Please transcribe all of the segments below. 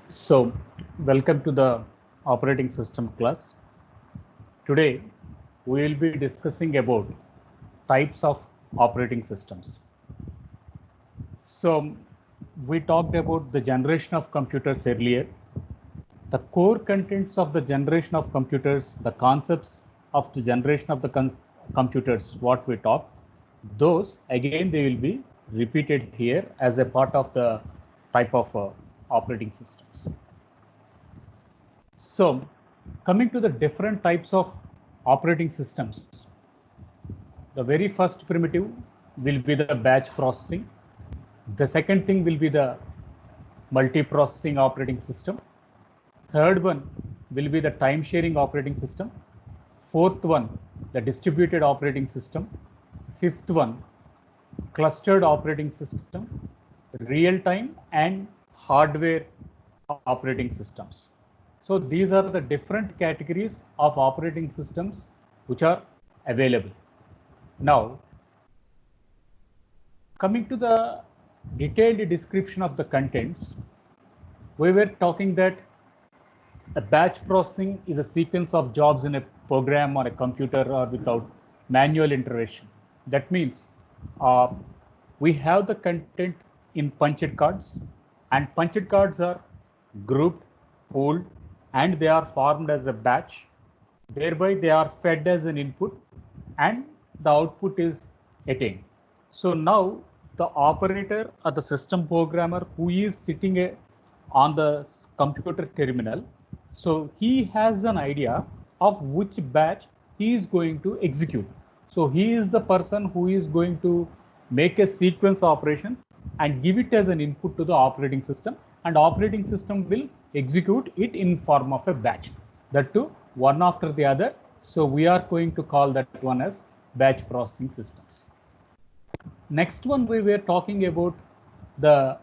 So, welcome to the operating system class. Today, we will be discussing about types of operating systems. So, we talked about the generation of computers earlier. The core contents of the generation of computers, the concepts of the generation of the computers, what we talked, those again they will be repeated here as a part of the type of operating systems. So, coming to the different types of operating systems, the very first primitive will be the batch processing. The second thing will be the multi-processing operating system. Third one will be the time-sharing operating system. Fourth one, the distributed operating system. Fifth one, clustered operating system, real-time and hardware operating systems. So these are the different categories of operating systems which are available. Now, coming to the detailed description of the contents, we were talking that a batch processing is a sequence of jobs in a program on a computer or without manual intervention. That means uh, we have the content in punched cards, and punched cards are grouped, pooled, and they are formed as a batch. Thereby, they are fed as an input, and the output is attained. So now the operator or the system programmer who is sitting on the computer terminal, so he has an idea of which batch he is going to execute. So he is the person who is going to make a sequence operations and give it as an input to the operating system, and operating system will execute it in form of a batch, that too one after the other. So we are going to call that one as batch processing systems. Next one, we were talking about the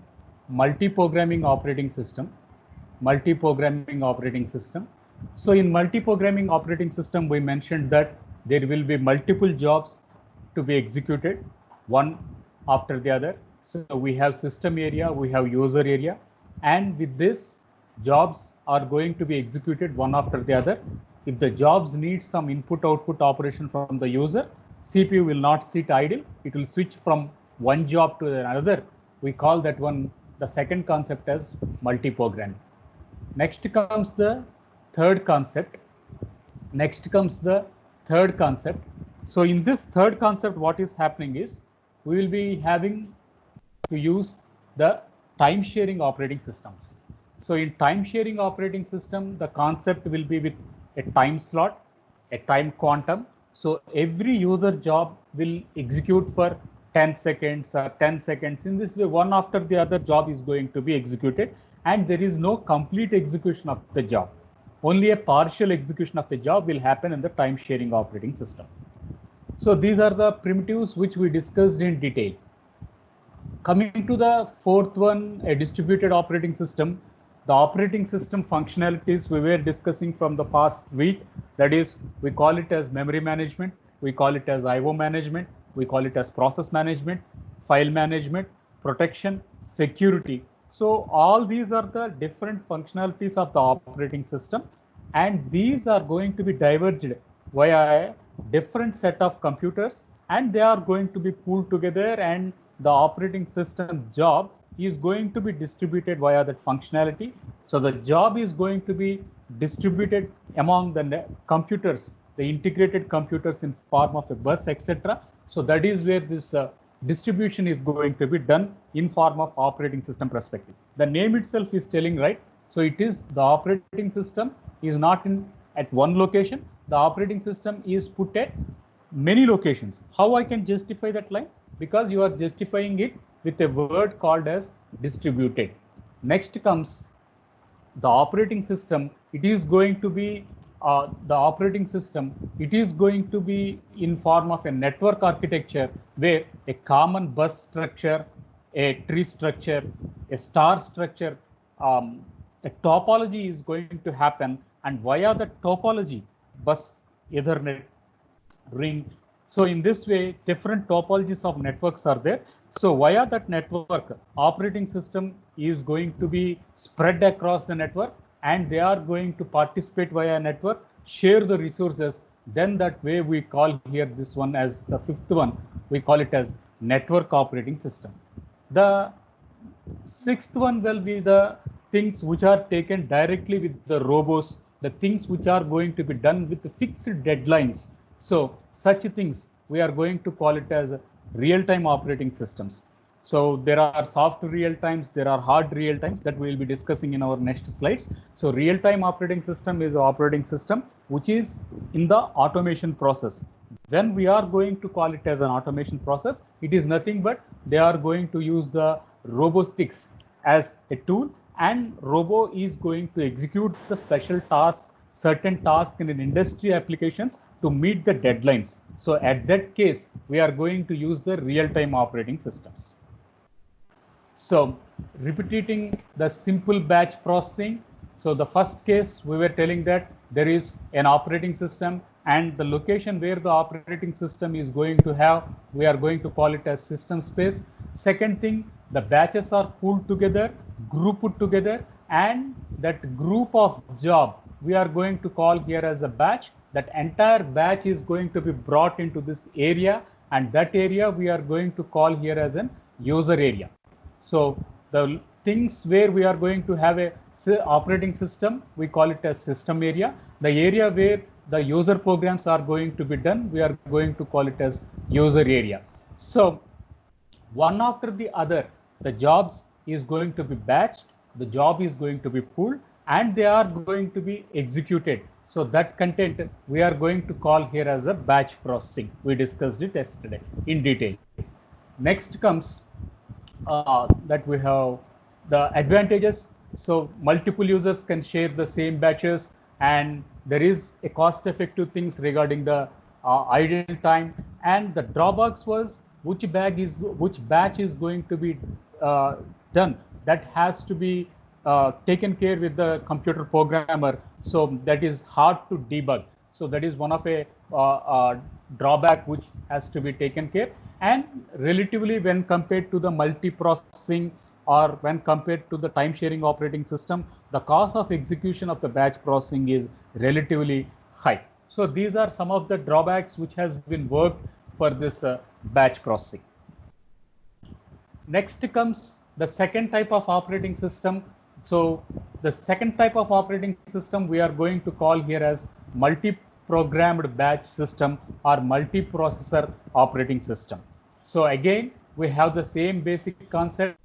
multi-programming operating system. Multi-programming operating system. So in multi-programming operating system, we mentioned that there will be multiple jobs to be executed, one after the other. So we have system area, we have user area, and with this, jobs are going to be executed one after the other. If the jobs need some input-output operation from the user, CPU will not sit idle. It will switch from one job to another. We call that one the second concept as multi-programming. Next comes the third concept. Next comes the third concept. So in this third concept, what is happening is we will be having to use the time sharing operating systems. So in time sharing operating system, the concept will be with a time slot, a time quantum. So every user job will execute for 10 seconds or 10 seconds. In this way, one after the other job is going to be executed, and there is no complete execution of the job. Only a partial execution of a job will happen in the time sharing operating system. So these are the primitives which we discussed in detail. Coming to the fourth one, a distributed operating system. The operating system functionalities we were discussing from the past week, that is, we call it as memory management, we call it as IO management, we call it as process management, file management, protection, security. So all these are the different functionalities of the operating system, and these are going to be diverged via a different set of computers, and they are going to be pooled together, and the operating system job is going to be distributed via that functionality. So the job is going to be distributed among the computers, the integrated computers in form of a bus, etc. So that is where this distribution is going to be done in form of operating system perspective. The name itself is telling, right? So it is the operating system is not in at one location. The operating system is put at many locations. How I can justify that line? Because you are justifying it with a word called as distributed. Next comes the operating system. It is going to be the operating system. It is going to be in form of a network architecture where a common bus structure, a tree structure, a star structure, a topology is going to happen, and via the topology, bus, Ethernet, ring, So in this way, different topologies of networks are there. So via that network, operating system is going to be spread across the network, and they are going to participate via network, share the resources. Then that way we call here this one as the fifth one, we call it as network operating system. The sixth one will be the things which are taken directly with the robots, the things which are going to be done with fixed deadlines. So such things we are going to call it as real-time operating systems. So there are soft real times, there are hard real times that we will be discussing in our next slides. So real-time operating system is an operating system which is in the automation process. When we are going to call it as an automation process, it is nothing but they are going to use the robotics as a tool, and robo is going to execute the special tasks, certain tasks in an industry applications to meet the deadlines. So at that case, we are going to use the real-time operating systems. So repeating the simple batch processing. So the first case we were telling that there is an operating system, and the location where the operating system is going to have, we are going to call it as system space. Second thing, the batches are pulled together, grouped together, and that group of job we are going to call here as a batch. That entire batch is going to be brought into this area, and that area we are going to call here as an user area. So the things where we are going to have a operating system, we call it as system area. The area where the user programs are going to be done, we are going to call it as user area. So one after the other, the jobs is going to be batched, the job is going to be pulled, and they are going to be executed. So that content we are going to call here as a batch processing. We discussed it yesterday in detail. Next comes that we have the advantages. So multiple users can share the same batches, and there is a cost-effective things regarding the idle time. And the drawbacks was which batch is going to be done. That has to be taken care with the computer programmer. So that is hard to debug. So that is one of a drawback which has to be taken care. And relatively, when compared to the multi-processing or when compared to the time-sharing operating system, the cost of execution of the batch processing is relatively high. So these are some of the drawbacks which has been worked for this batch processing. Next comes the second type of operating system. So the second type of operating system we are going to call here as multi-programmed batch system or multi-processor operating system. So again, we have the same basic concept.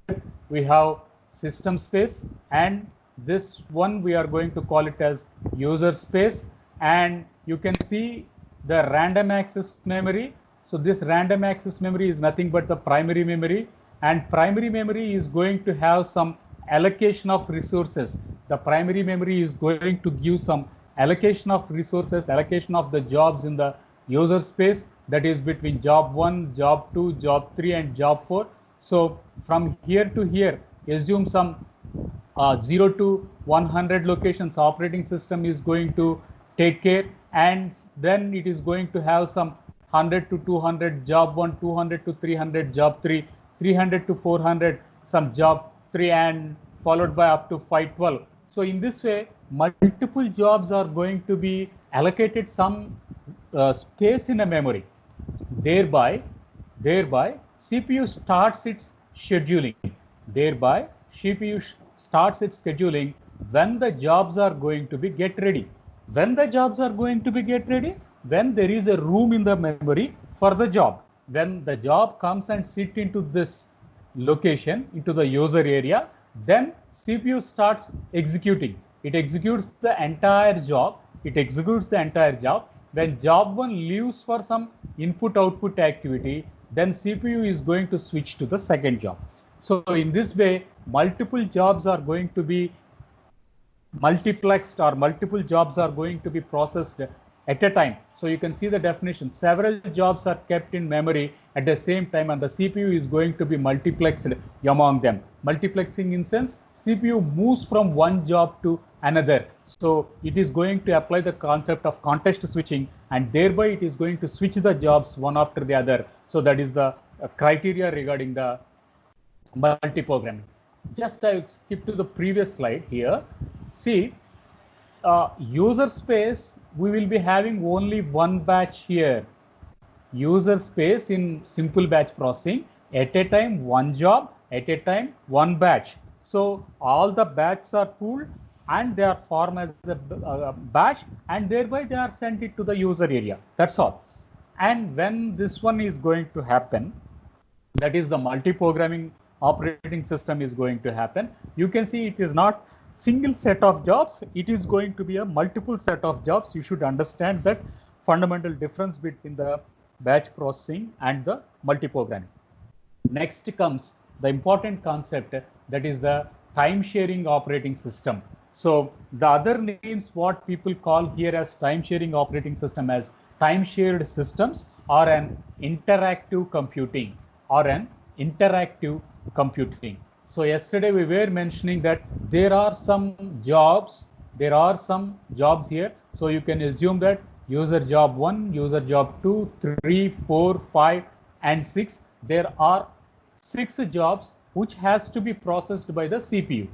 We have system space, and this one we are going to call it as user space. And you can see the random access memory. So this random access memory is nothing but the primary memory, and primary memory is going to have some allocation of resources. The primary memory is going to give some allocation of resources, allocation of the jobs in the user space, that is between job 1, job 2, job 3, and job 4. So from here to here, assume some 0 to 100 locations operating system is going to take care, and then it is going to have some 100 to 200 job 1, 200 to 300 job 3, 300 to 400 some job 3, and followed by up to 512. So in this way, multiple jobs are going to be allocated some space in a memory. Thereby CPU starts its scheduling. Thereby CPU starts its scheduling when the jobs are going to be get ready. When the jobs are going to be get ready, when there is a room in the memory for the job. When the job comes and sit into this location, into the user area, then CPU starts executing. It executes the entire job. When job 1 leaves for some input-output activity, then CPU is going to switch to the second job. So in this way, multiple jobs are going to be multiplexed, or multiple jobs are going to be processed at a time. So you can see the definition. Several jobs are kept in memory at the same time, and the CPU is going to be multiplexed among them. Multiplexing in sense, CPU moves from one job to another. So it is going to apply the concept of context switching, and thereby it is going to switch the jobs one after the other. So that is the criteria regarding the multi-programming. Just I skip to the previous slide here. See, user space, we will be having only one batch here. User space in simple batch processing, at a time one job, at a time one batch. So all the batches are pooled and they are formed as a batch, and thereby they are sent it to the user area. That's all. And when this one is going to happen, that is the multi-programming operating system is going to happen. You can see it is not single set of jobs, it is going to be a multiple set of jobs. You should understand that fundamental difference between the batch processing and the multi-programming. Next comes the important concept, that is the time sharing operating system. So the other names what people call here as time sharing operating system as time shared systems or an interactive computing or an interactive computing. So yesterday we were mentioning that there are some jobs here. So you can assume that user job 1, user job 2, 3, 4, 5 and 6. There are 6 jobs which has to be processed by the CPU.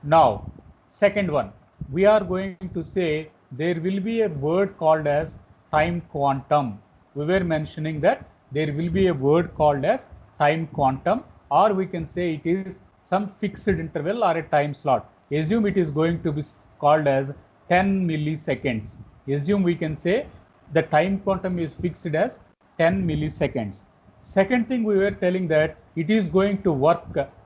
Now, second one, we are going to say there will be a word called as time quantum. We were mentioning that there will be a word called as time quantum, or we can say it is some fixed interval or a time slot. Assume it is going to be called as 10 milliseconds. Assume we can say the time quantum is fixed as 10 milliseconds. Second thing, we were telling that it is going to work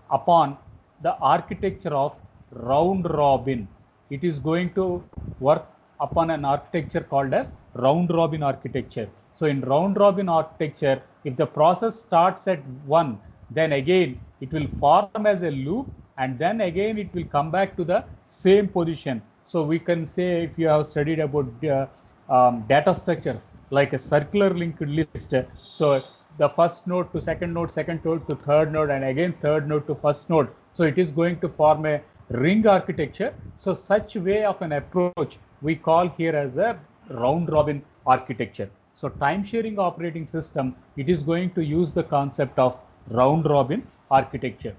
upon the architecture of round robin. It is going to work upon an architecture called as round robin architecture. So in round robin architecture, if the process starts at 1, then again it will form as a loop, and then again it will come back to the same position. So we can say, if you have studied about data structures like a circular linked list, so the first node to second node to third node, and again third node to first node. So it is going to form a ring architecture. So such way of an approach we call here as a round robin architecture. So time sharing operating system, it is going to use the concept of round robin architecture.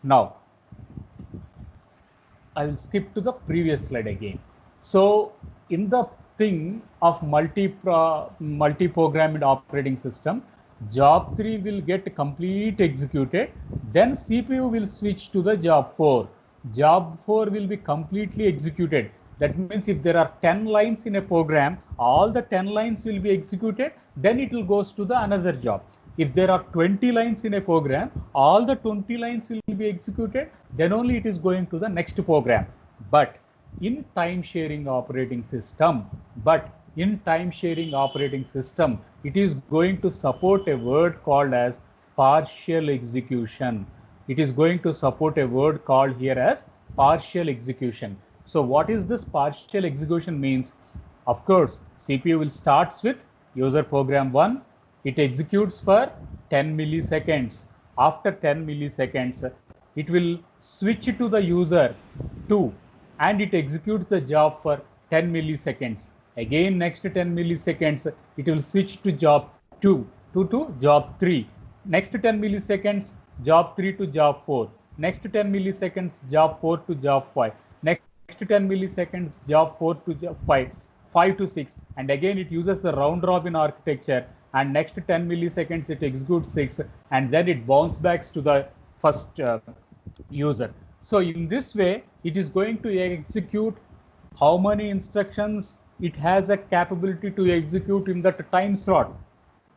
Now, I will skip to the previous slide again. So in the thing of multi-programmed operating system, job 3 will get complete executed, then CPU will switch to the job 4. Job 4 will be completely executed. That means if there are 10 lines in a program, all the 10 lines will be executed, then it will goes to the another job. If there are 20 lines in a program, all the 20 lines will be executed, then only it is going to the next program. But in time sharing operating system, it is going to support a word called as partial execution. It is going to support a word called here as partial execution. So what is this partial execution means? Of course, CPU will start with user program 1. It executes for 10 milliseconds. After 10 milliseconds, it will switch to the user 2 and it executes the job for 10 milliseconds. Again, next 10 milliseconds, it will switch to job 2 to job 3. Next 10 milliseconds, job 3 to job 4. Next 10 milliseconds, job 4 to job 5. Next 10 milliseconds, job 4 to job 5, 5 to 6. And again, it uses the round robin architecture. And next 10 milliseconds, it executes 6. And then it bounces back to the first user. So in this way, it is going to execute how many instructions it has a capability to execute in that time slot.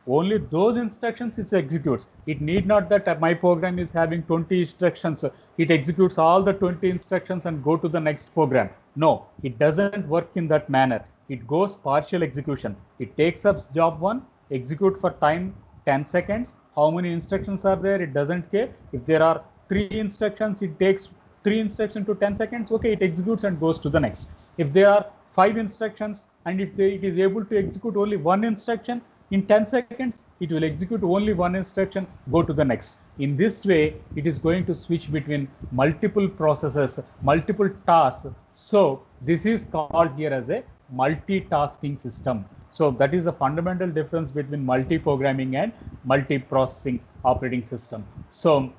Only those instructions it executes. It need not that my program is having 20 instructions. It executes all the 20 instructions and go to the next program. No, it doesn't work in that manner. It goes partial execution. It takes up job 1, execute for time 10 seconds. How many instructions are there? It doesn't care. If there are 3 instructions, it takes 3 instructions to 10 seconds. Okay, it executes and goes to the next. If there are 5 instructions and if it is able to execute only 1 instruction, in 10 seconds, it will execute only one instruction, go to the next. In this way, it is going to switch between multiple processes, multiple tasks. So this is called here as a multitasking system. So that is the fundamental difference between multi-programming and multi-processing operating system. So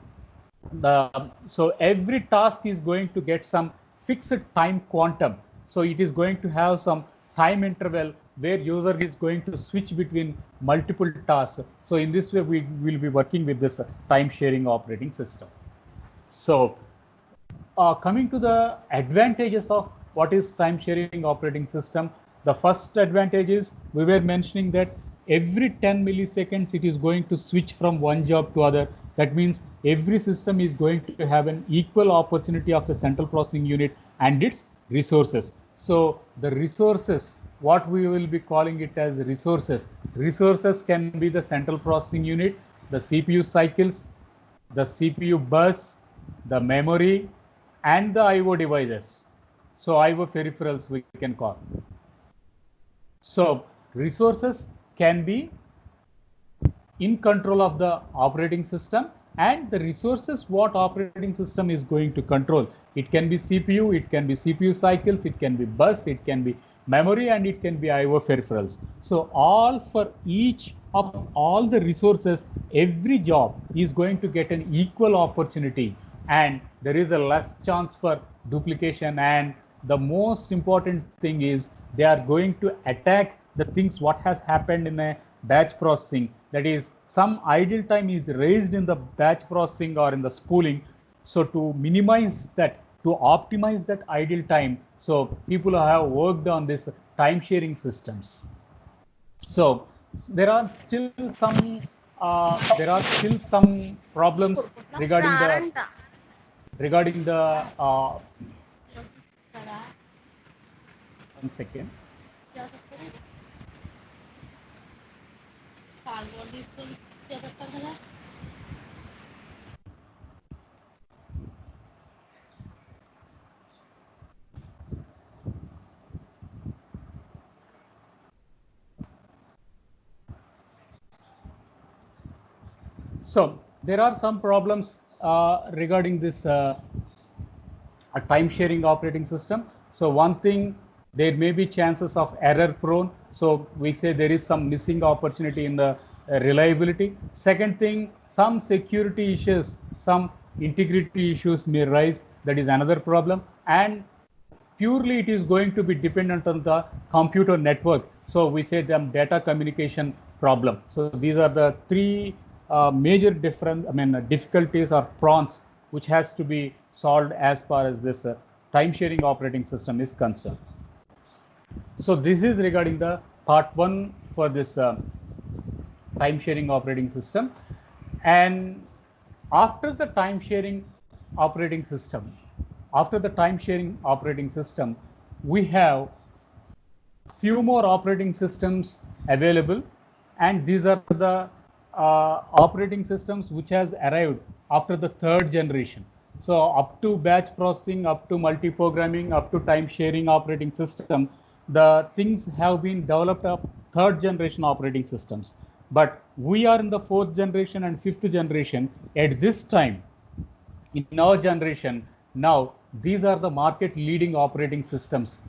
every task is going to get some fixed time quantum. So it is going to have some time interval where user is going to switch between multiple tasks. So in this way, we will be working with this time sharing operating system. So coming to the advantages of what is time sharing operating system, the first advantage is we were mentioning that every 10 milliseconds it is going to switch from one job to other. That means every system is going to have an equal opportunity of the central processing unit and its resources. So the resources, what we will be calling it as resources. Resources can be the central processing unit, the CPU cycles, the CPU bus, the memory, and the I/O devices. So I/O peripherals we can call. So resources can be in control of the operating system, and the resources what operating system is going to control. It can be CPU, it can be CPU cycles, it can be bus, it can be memory, and it can be I/O peripherals. So all for each of all the resources, every job is going to get an equal opportunity, and there is a less chance for duplication. And the most important thing is they are going to attack the things what has happened in a batch processing. That is, some idle time is raised in the batch processing or in the spooling. So to minimize that, to optimize that idle time, so people have worked on this time sharing systems. So there are still some problems regarding the 1 second. So there are some problems regarding this a time sharing operating system. So one thing, there may be chances of error prone. So we say there is some missing opportunity in the reliability. Second thing, some security issues, some integrity issues may rise. That is another problem. And purely it is going to be dependent on the computer network. So we say them data communication problem. So these are the three major difficulties or prawns which has to be solved as far as this time sharing operating system is concerned. So this is regarding the part 1 for this time sharing operating system. And after the time sharing operating system, we have few more operating systems available, and these are the operating systems which has arrived after the 3rd generation. So up to batch processing, up to multi-programming, up to time sharing operating system, the things have been developed of 3rd generation operating systems. But we are in the 4th generation and 5th generation. At this time, in our generation, now these are the market leading operating systems.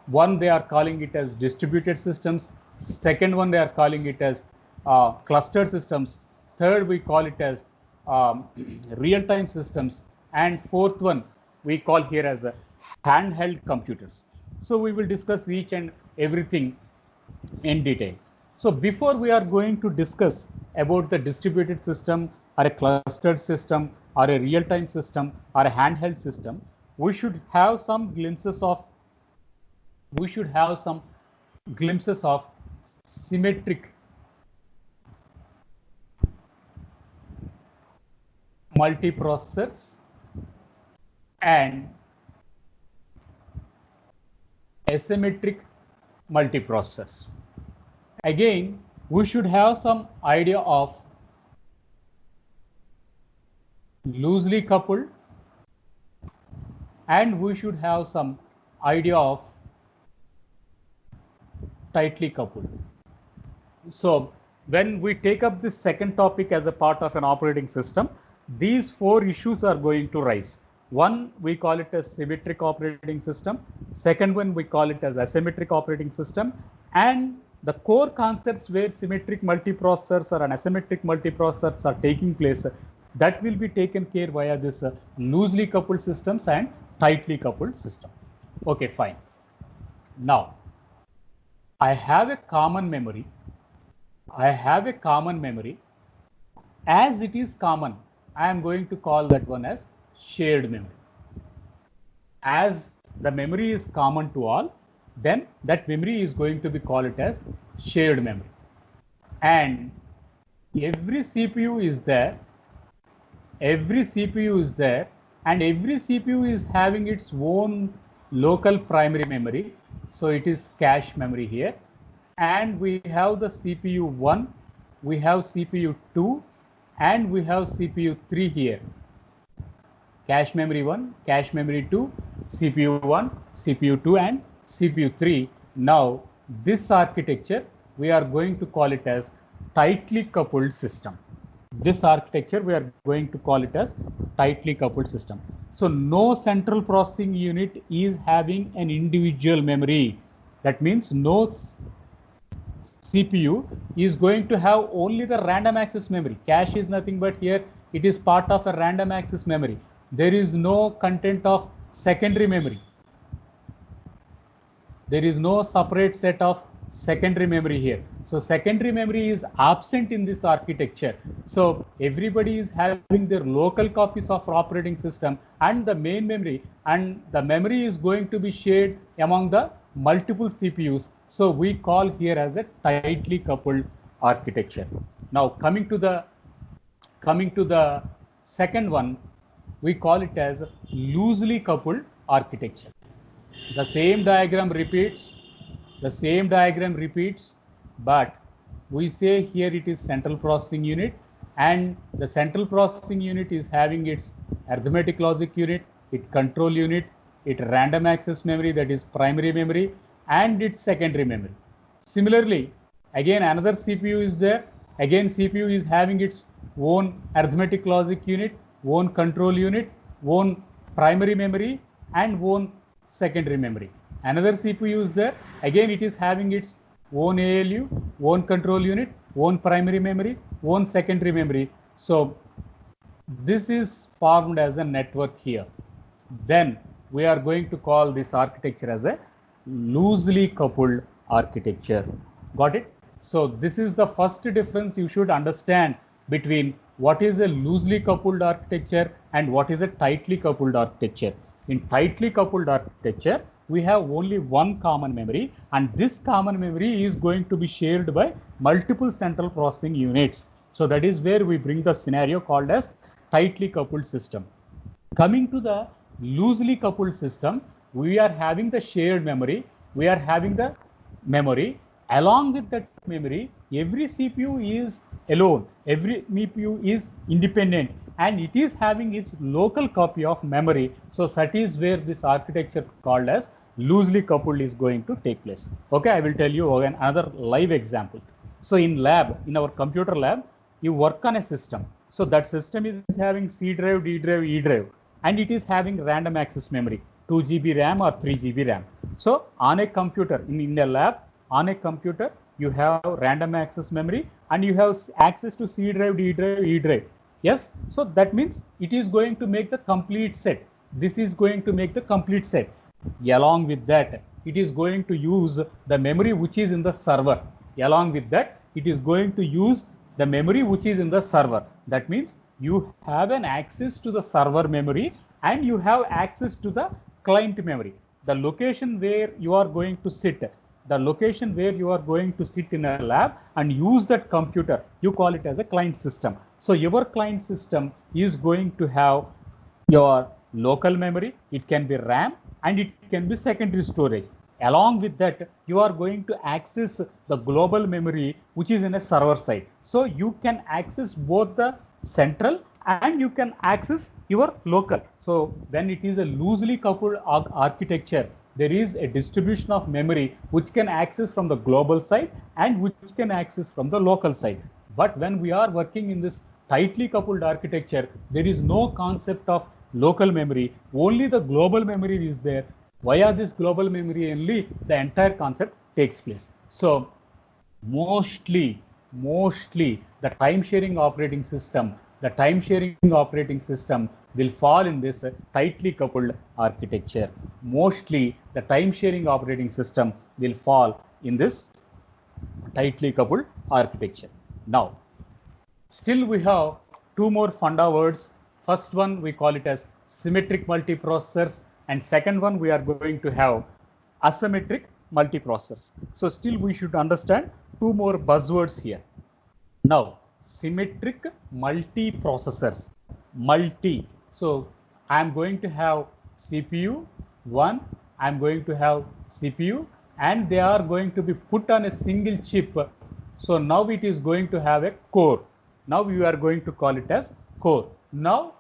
One, they are calling it as distributed systems. Second one, they are calling it as clustered systems. Third, we call it as real-time systems. And fourth one, we call here as handheld computers. So we will discuss each and everything in detail. So before we are going to discuss about the distributed system or a clustered system or a real-time system or a handheld system, we should have some glimpses of symmetric multiprocessors and asymmetric multiprocessors. Again, we should have some idea of loosely coupled, and we should have some idea of tightly coupled. So when we take up this second topic as a part of an operating system, these four issues are going to rise. One, we call it as symmetric operating system. Second one, we call it as asymmetric operating system. And the core concepts where symmetric multiprocessors or an asymmetric multiprocessors are taking place, that will be taken care via this loosely coupled systems and tightly coupled system. Okay, fine. Now, I have a common memory. As it is common, I am going to call that one as shared memory. As the memory is common to all, then that memory is going to be called it as shared memory. And every CPU is there, and every CPU is having its own local primary memory. So it is cache memory here. And we have the CPU 1, we have CPU 2, and we have CPU 3 here. Cache memory 1, cache memory 2, CPU 1, CPU 2, and CPU 3. Now, this architecture, we are going to call it as tightly coupled system. This architecture, we are going to call it as tightly coupled system. So, no central processing unit is having an individual memory. That means no CPU is going to have only the random access memory. Cache is nothing but here, it is part of a random access memory. There is no content of secondary memory. There is no separate set of secondary memory here. So secondary memory is absent in this architecture. So everybody is having their local copies of operating system and the main memory, and the memory is going to be shared among the multiple CPUs. So we call here as a tightly coupled architecture. Now coming to the second one, we call it as loosely coupled architecture. The same diagram repeats, but we say here it is central processing unit, and the central processing unit is having its arithmetic logic unit, its control unit, its random access memory, that is primary memory, and its secondary memory. Similarly, again another CPU is there. Again CPU is having its own arithmetic logic unit, own control unit, own primary memory, and own secondary memory. Another CPU is there. Again it is having its own ALU, own control unit, own primary memory, own secondary memory. So this is formed as a network here. Then we are going to call this architecture as a loosely coupled architecture. Got it? So this is the first difference you should understand between what is a loosely coupled architecture and what is a tightly coupled architecture. In tightly coupled architecture, we have only one common memory, and this common memory is going to be shared by multiple central processing units. So that is where we bring the scenario called as tightly coupled system. Coming to the loosely coupled system, we are having the shared memory, we are having the memory. Along with that memory, every CPU is alone, every CPU is independent, and it is having its local copy of memory. So that is where this architecture called as loosely coupled is going to take place. Okay, I will tell you again another live example. So in lab, in our computer lab, you work on a system. So that system is having C drive, D drive, E drive, and it is having random access memory, 2 GB RAM or 3 GB RAM. So on a computer, in a lab, on a computer, you have random access memory and you have access to C drive, D drive, E drive. Yes, so that means it is going to make the complete set. This is going to make the complete set. Along with that, it is going to use the memory which is in the server. Along with that, it is going to use the memory which is in the server. That means you have an access to the server memory and you have access to the client memory. The location where you are going to sit, in a lab and use that computer, you call it as a client system. So your client system is going to have your local memory, it can be RAM and it can be secondary storage. Along with that, you are going to access the global memory which is in a server side. So you can access both the central and you can access your local. So when it is a loosely coupled architecture, there is a distribution of memory which can access from the global side and which can access from the local side. But when we are working in this tightly coupled architecture, there is no concept of local memory, only the global memory is there. Via this global memory only, the entire concept takes place. So mostly the time sharing operating system will fall in this tightly coupled architecture. Mostly the time sharing operating system will fall in this tightly coupled architecture. Now, still we have two more funda words. First one we call it as symmetric multiprocessors, and second one we are going to have asymmetric multiprocessors. So still we should understand two more buzzwords here. Now, symmetric multiprocessors, multi. So I am going to have CPU 1, I am going to have CPU, and they are going to be put on a single chip. So now it is going to have a core. Now we are going to call it as core. Now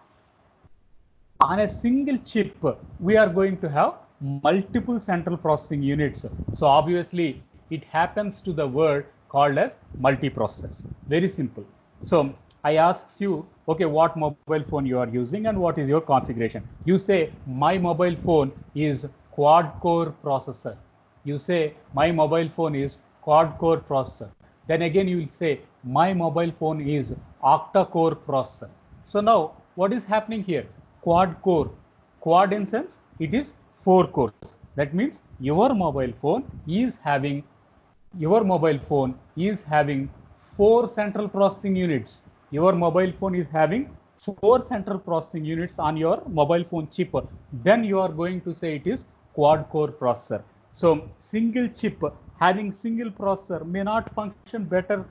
on a single chip, we are going to have multiple central processing units. So obviously it happens to the word called as multiprocessors. Very simple. So I ask you, okay, what mobile phone you are using and what is your configuration? You say my mobile phone is quad core processor. You say my mobile phone is quad core processor. Then again you will say my mobile phone is octa core processor. So now what is happening here? Quad core. Quad in sense it is 4 cores. That means your mobile phone is having 4 central processing units. Your mobile phone is having 4 central processing units on your mobile phone chip. Then you are going to say it is quad core processor. So single chip having single processor may not function better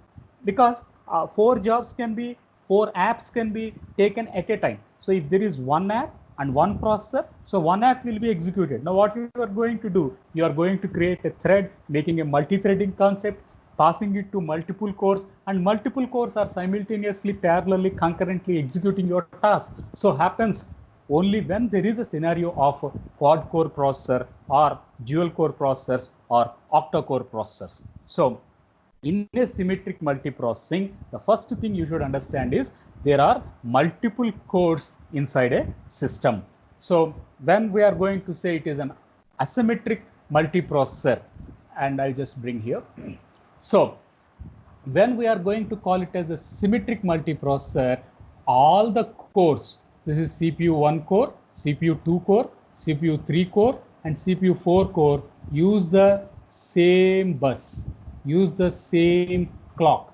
because 4 apps can be taken at a time. So if there is one app and one processor, so one app will be executed. Now what you are going to do, you are going to create a thread, making a multi-threading concept, passing it to multiple cores, and multiple cores are simultaneously, parallelly, concurrently executing your task. So happens only when there is a scenario of quad core processor or dual core processors or octa core processors. So in a symmetric multiprocessing, the first thing you should understand is there are multiple cores inside a system. So when we are going to say it is an asymmetric multiprocessor, and I'll just bring here. So when we are going to call it as a symmetric multiprocessor, all the cores, this is CPU 1 core, CPU 2 core, CPU 3 core, and CPU 4 core, use the same bus, use the same clock,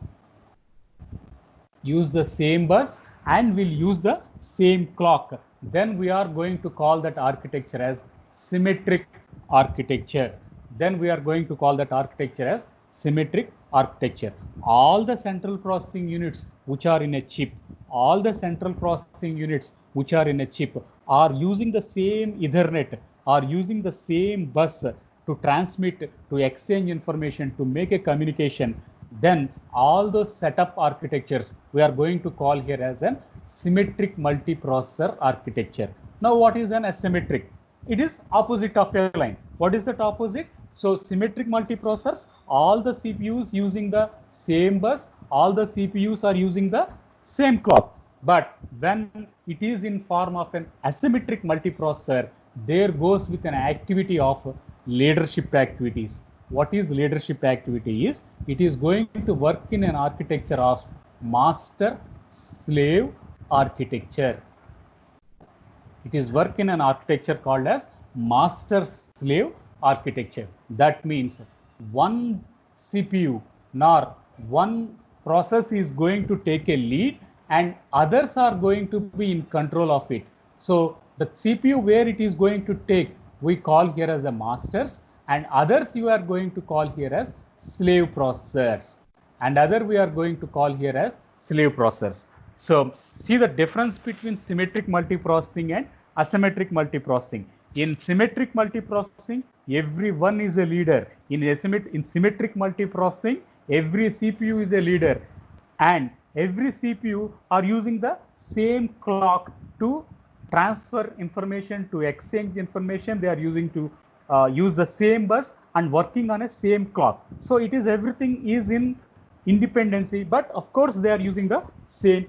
use the same bus, and will use the same clock. Then we are going to call that architecture as symmetric architecture. Then we are going to call that architecture as symmetric architecture. All the central processing units which are in a chip, all the central processing units which are in a chip are using the same Ethernet, are using the same bus to transmit, to exchange information, to make a communication. Then all those setup architectures we are going to call here as an symmetric multiprocessor architecture. Now what is an asymmetric? It is opposite of a line. What is that opposite? So symmetric multiprocessors, all the CPUs using the same bus, all the CPUs are using the same clock. But when it is in form of an asymmetric multiprocessor, there goes with an activity of leadership activities. What is leadership activity is, it is going to work in an architecture of master-slave architecture. It is work in an architecture called as master-slave architecture. That means one CPU nor one process is going to take a lead and others are going to be in control of it. So the CPU where it is going to take, we call here as a masters, and others you are going to call here as slave processors, and other we are going to call here as slave processors. So see the difference between symmetric multiprocessing and asymmetric multiprocessing. In symmetric multiprocessing, everyone is a leader. In symmetric multiprocessing, every CPU is a leader, and every CPU are using the same clock to transfer information, to exchange information. They are using to use the same bus and working on a same clock. So it is everything is in independency, but of course they are using the same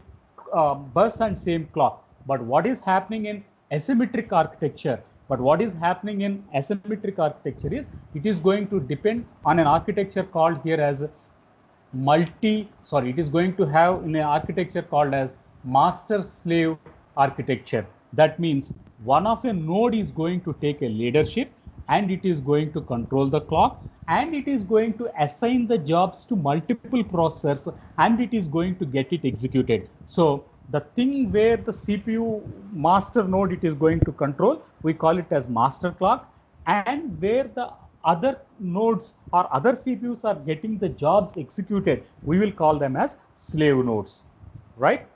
bus and same clock. But what is happening in asymmetric architecture? But what is happening in asymmetric architecture is it is going to depend on an architecture called here as it is going to have in an architecture called as master slave architecture. That means one of a node is going to take a leadership and it is going to control the clock and it is going to assign the jobs to multiple processors and it is going to get it executed. So the thing where the CPU master node it is going to control, we call it as master clock, and where the other nodes or other CPUs are getting the jobs executed, we will call them as slave nodes, right?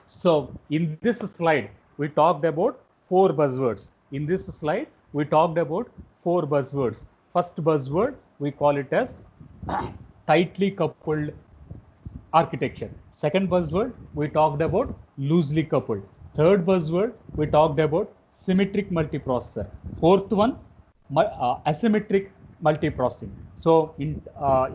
So in this slide, we talked about 4 buzzwords. In this slide, we talked about 4 buzzwords. First buzzword, we call it as tightly coupled architecture. Second buzzword, we talked about loosely coupled. Third buzzword, we talked about symmetric multiprocessor. Fourth one, asymmetric multiprocessing. So in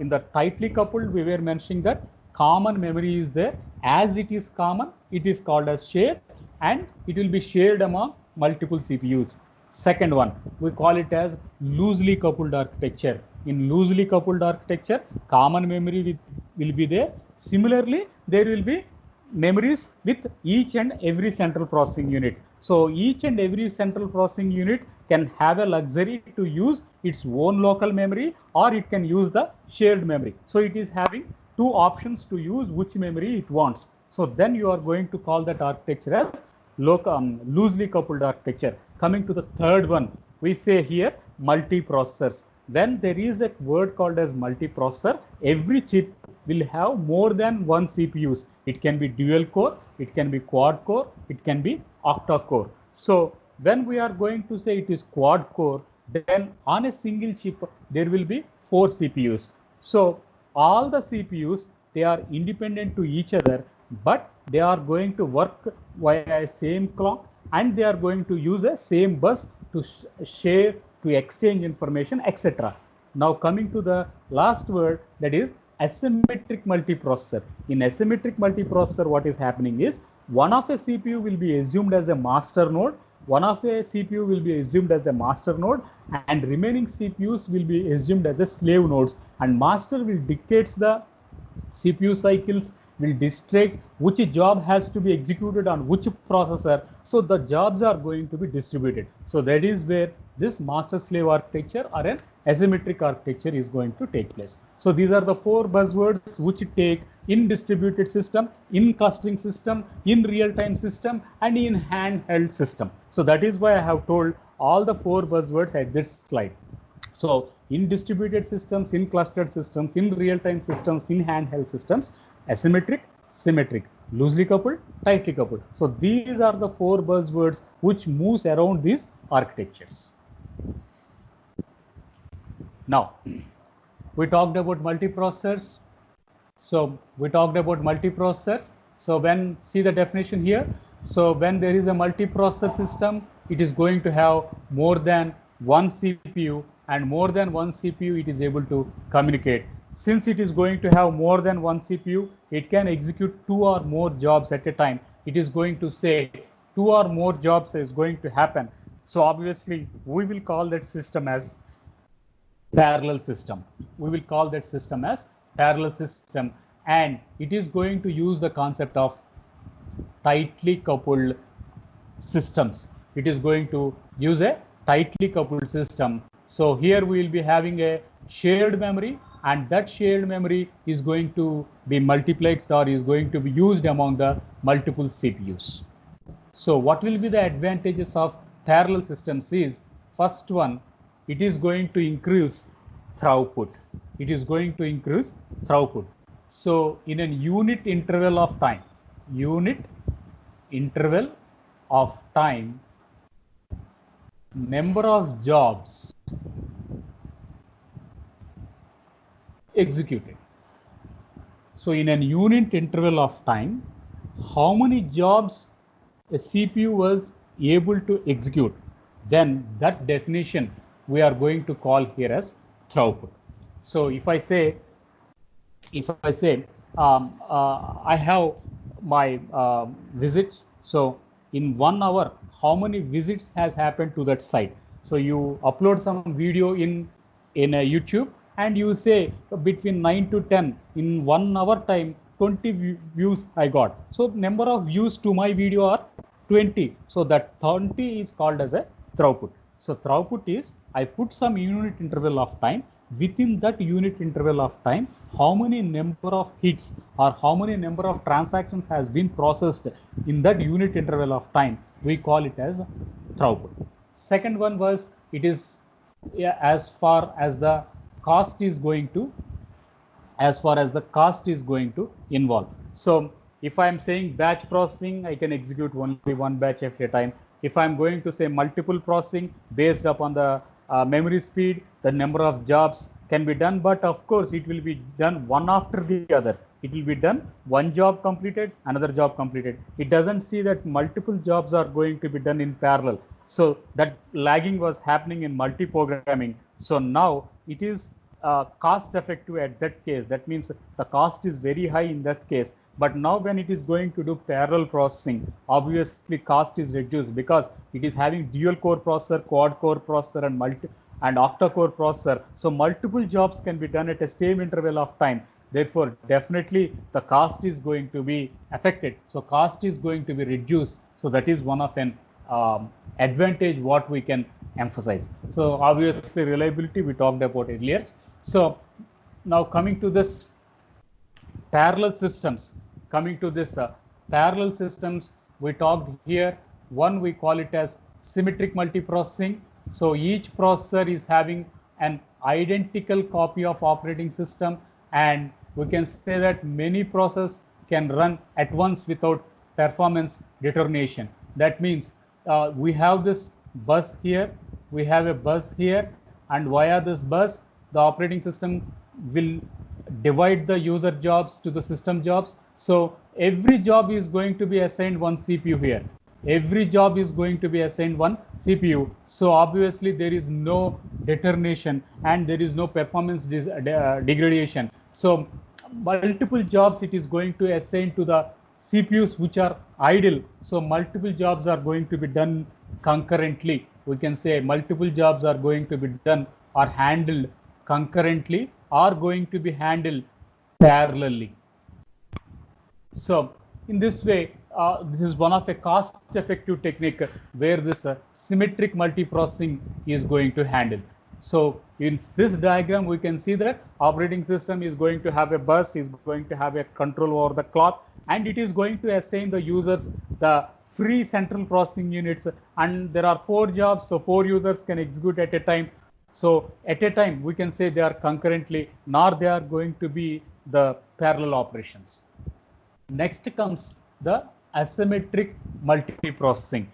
the tightly coupled, we were mentioning that common memory is there. As it is common, it is called as shared, and it will be shared among multiple CPUs. Second one, we call it as loosely coupled architecture. In loosely coupled architecture, common memory will be there. Similarly, there will be memories with each and every central processing unit. So each and every central processing unit can have a luxury to use its own local memory, or it can use the shared memory. So it is having 2 options to use which memory it wants. So then you are going to call that architecture as loosely coupled architecture. Coming to the third one, we say here multiprocessors. When there is a word called as multiprocessor, every chip will have more than one CPUs. It can be dual core, it can be quad core, it can be octa core. So when we are going to say it is quad core, then on a single chip, there will be 4 CPUs. So all the CPUs, they are independent to each other, but they are going to work via a same clock and they are going to use a same bus to share, to exchange information, etc. Now coming to the last word, that is asymmetric multiprocessor. In asymmetric multiprocessor, what is happening is one of a CPU will be assumed as a master node, one of a CPU will be assumed as a master node, and remaining CPUs will be assumed as a slave nodes, and master will dictate the CPU cycles, will dictate which job has to be executed on which processor. So the jobs are going to be distributed. So that is where this master slave architecture or an asymmetric architecture is going to take place. So these are the 4 buzzwords which take in distributed system, in clustering system, in real-time system, and in handheld system. So that is why I have told all the 4 buzzwords at this slide. So in distributed systems, in clustered systems, in real-time systems, in handheld systems, asymmetric, symmetric, loosely coupled, tightly coupled. So these are the 4 buzzwords which moves around these architectures. Now, we talked about multiprocessors. So we talked about multiprocessors. So when, see the definition here. So when there is a multiprocessor system, it is going to have more than one CPU, and more than one CPU it is able to communicate. Since it is going to have more than one CPU, it can execute 2 or more jobs at a time. It is going to say 2 or more jobs is going to happen. So obviously we will call that system as parallel system. We will call that system as parallel system, and it is going to use the concept of tightly coupled systems. It is going to use a tightly coupled system. So here we will be having a shared memory, and that shared memory is going to be multiplexed or is going to be used among the multiple CPUs. So what will be the advantages of parallel systems is, first one, it is going to increase throughput. It is going to increase throughput. So in a unit interval of time, number of jobs executed. So in a unit interval of time, how many jobs a CPU was able to execute, then that definition we are going to call here as throughput. So if I say I have my visits, so in 1 hour, how many visits has happened to that site? So you upload some video in a YouTube, and you say between 9 to 10 in 1 hour time, 20 views I got. So number of views to my video are 20. So that 20 is called as a throughput. So throughput is I put some unit interval of time. Within that unit interval of time, how many number of hits or how many number of transactions has been processed in that unit interval of time, we call it as throughput. Second one was, it is as far as the cost is going to involve. So if I am saying batch processing, I can execute only one batch at a time. If I am going to say multiple processing based upon the memory speed, the number of jobs can be done, but of course it will be done one after the other. It will be done one job completed, another job completed. It doesn't see that multiple jobs are going to be done in parallel. So that lagging was happening in multi-programming. So now it is cost effective at that case. That means the cost is very high in that case. But now when it is going to do parallel processing, obviously cost is reduced because it is having dual core processor, quad core processor, and octa core processor. So multiple jobs can be done at the same interval of time. Therefore, definitely the cost is going to be affected. So cost is going to be reduced. So that is one of an advantage what we can emphasize. So obviously reliability we talked about earlier. So now coming to this parallel systems, we talked here. One, we call it as symmetric multiprocessing. So each processor is having an identical copy of operating system, and we can say that many processes can run at once without performance deterioration. That means we have this bus here, we have a bus here, and via this bus, the operating system will divide the user jobs to the system jobs. So every job is going to be assigned one CPU here. Every job is going to be assigned one CPU. So obviously there is no deterioration and there is no performance degradation. So multiple jobs it is going to assign to the CPUs which are idle. So multiple jobs are going to be done concurrently. We can say multiple jobs are going to be done or handled concurrently, are going to be handled parallelly. So in this way, this is one of a cost-effective technique where this symmetric multiprocessing is going to handle. So in this diagram, we can see that operating system is going to have a bus, is going to have a control over the clock, and it is going to assign the users the free central processing units. And there are 4 jobs, so 4 users can execute at a time. So at a time, we can say they are concurrently, nor they are going to be the parallel operations. Next comes the asymmetric multiprocessing.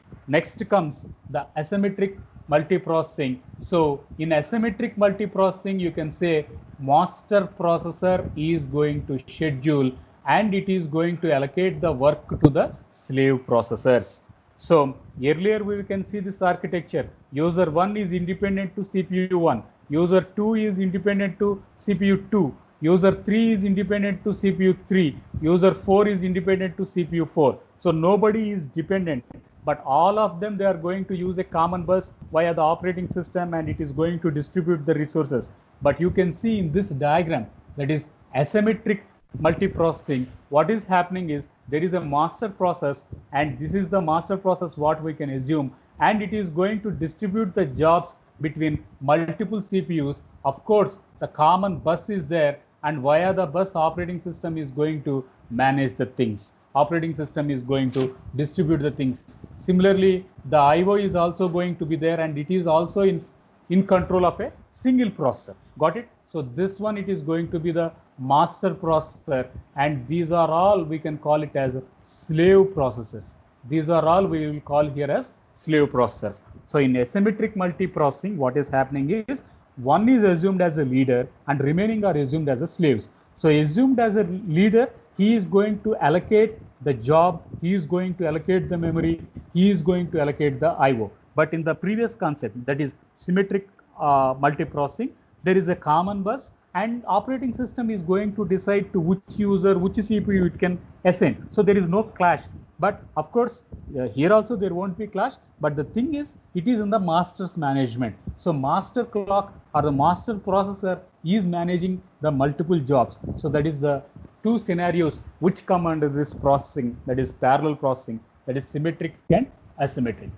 So in asymmetric multiprocessing, you can say master processor is going to schedule and it is going to allocate the work to the slave processors. So earlier we can see this architecture. User 1 is independent to CPU 1. User 2 is independent to CPU 2. User 3 is independent to CPU 3. User 4 is independent to CPU 4. So nobody is dependent, but all of them, they are going to use a common bus via the operating system and it is going to distribute the resources. But you can see in this diagram, that is asymmetric multiprocessing, what is happening is there is a master process, and this is the master process what we can assume, and it is going to distribute the jobs between multiple CPUs. Of course, the common bus is there, and via the bus, operating system is going to manage the things. Operating system is going to distribute the things. Similarly, the IO is also going to be there, and it is also in control of a single processor. Got it? So this one, it is going to be the master processor, and these are all, we can call it as slave processors. These are all we will call here as slave processors. So in asymmetric multiprocessing, what is happening is one is assumed as a leader and remaining are assumed as a slaves. So assumed as a leader, he is going to allocate the job, he is going to allocate the memory, he is going to allocate the IO. But in the previous concept, that is symmetric multiprocessing, there is a common bus, and operating system is going to decide to which user, which CPU it can assign. So there is no clash. But of course, here also there won't be clash. But the thing is, it is in the master's management. So master clock or the master processor is managing the multiple jobs. So that is the two scenarios which come under this processing, that is parallel processing, that is symmetric and asymmetric.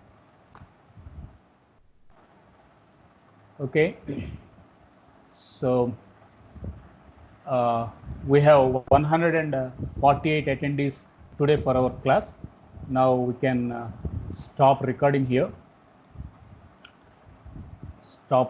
Okay, so we have 148 attendees today for our class. Now we can stop recording here.